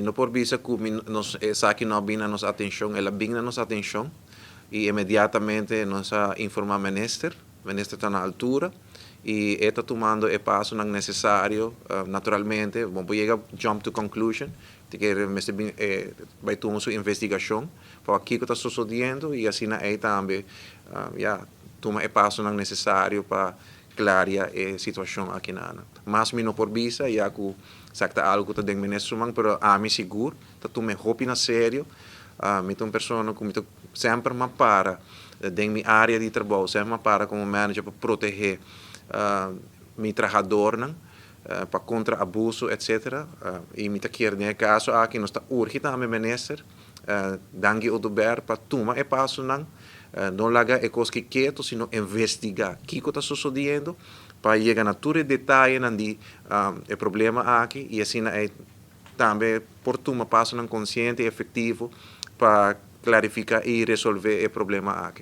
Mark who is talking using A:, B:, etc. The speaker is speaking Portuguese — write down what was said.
A: no por visa que nos saque no bina nos atenção, ela bina nos atenção e imediatamente nos informa minister está na altura e está tomando o passo necessário, naturalmente, vamos chegar jump to conclusion, que vai tomar sua investigação para o que está sucedendo e assim aí também toma o passo necessário para clarear a situação aqui na Ana. Mas não por visa, já que sakta algo que tem ministro, mas a mim seguro, que tu me hopi na sério, me uma pessoa que sempre me para em minha área de trabalho, sempre me para como manager para proteger meu trabalhador, para contra abuso, etc. E me quer nesse caso aqui nós está urgente a minister, dangue o dever para tomar o passo não largar a coisa quieto, sino investigar o que está sucedendo para chegar a todo detalhe do problema aqui e assim também por tomar passo consciente e efetivo para clarificar e resolver o problema aqui.